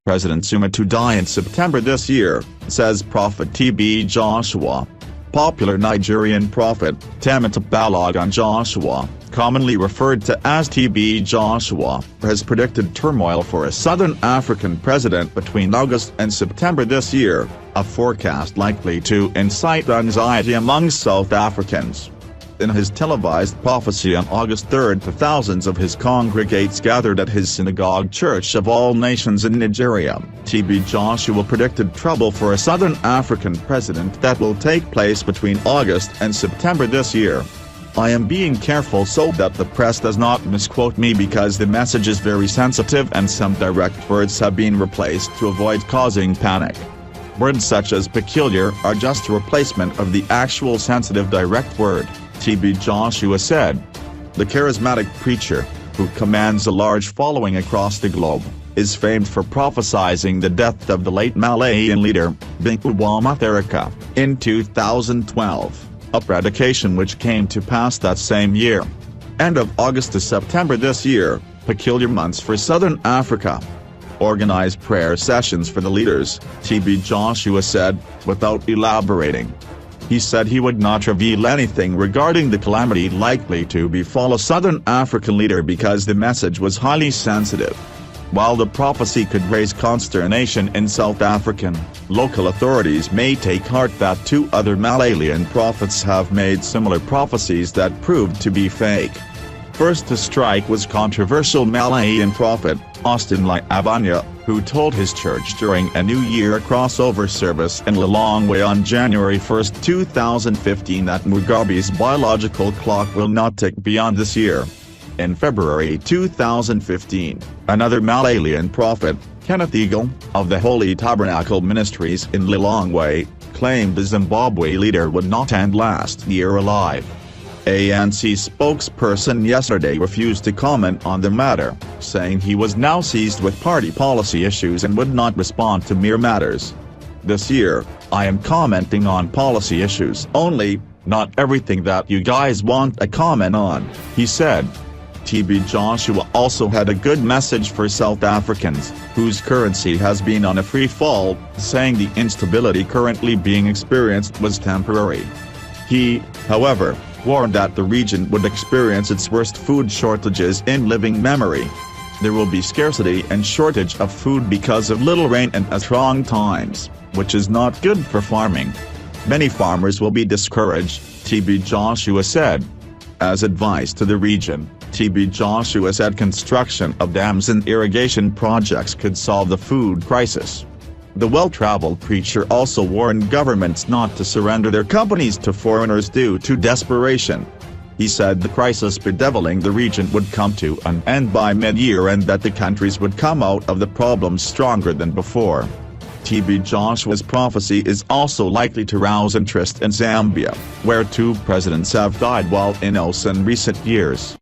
President Zuma to die in September this year, says Prophet TB Joshua. Popular Nigerian prophet, Temitope Balogun Joshua, commonly referred to as TB Joshua, has predicted turmoil for a Southern African president between August and September this year, a forecast likely to incite anxiety among South Africans. In his televised prophecy on August 3, thousands of his congregates gathered at his Synagogue Church of All Nations in Nigeria. TB Joshua predicted trouble for a Southern African president that will take place between August and September this year. I am being careful so that the press does not misquote me because the message is very sensitive and some direct words have been replaced to avoid causing panic. Words such as peculiar are just a replacement of the actual sensitive direct word, TB Joshua said. The charismatic preacher, who commands a large following across the globe, is famed for prophesizing the death of the late Malayan leader, Zuma, in 2012, a prediction which came to pass that same year. End of August to September this year, peculiar months for Southern Africa. Organize prayer sessions for the leaders, TB Joshua said, without elaborating. He said he would not reveal anything regarding the calamity likely to befall a Southern African leader because the message was highly sensitive. While the prophecy could raise consternation in South African, local authorities may take heart that two other Malayan prophets have made similar prophecies that proved to be fake. First to strike was controversial Malayan prophet, Austin Liabanya, who told his church during a New Year crossover service in Lilongwe on January 1, 2015 that Mugabe's biological clock will not tick beyond this year. In February 2015, another Malayan prophet, Kenneth Eagle, of the Holy Tabernacle Ministries in Lilongwe, claimed the Zimbabwe leader would not end last year alive. ANC spokesperson yesterday refused to comment on the matter, saying he was now seized with party policy issues and would not respond to mere matters. This year, I am commenting on policy issues only, not everything that you guys want a comment on, he said. TB Joshua also had a good message for South Africans, whose currency has been on a free fall, saying the instability currently being experienced was temporary. He, however, warned that the region would experience its worst food shortages in living memory. There will be scarcity and shortage of food because of little rain and strong times, which is not good for farming. Many farmers will be discouraged, TB Joshua said. As advice to the region, TB Joshua said construction of dams and irrigation projects could solve the food crisis. The well-traveled preacher also warned governments not to surrender their companies to foreigners due to desperation. He said the crisis bedeviling the region would come to an end by mid-year and that the countries would come out of the problems stronger than before. TB Joshua's prophecy is also likely to rouse interest in Zambia, where two presidents have died while in office in recent years.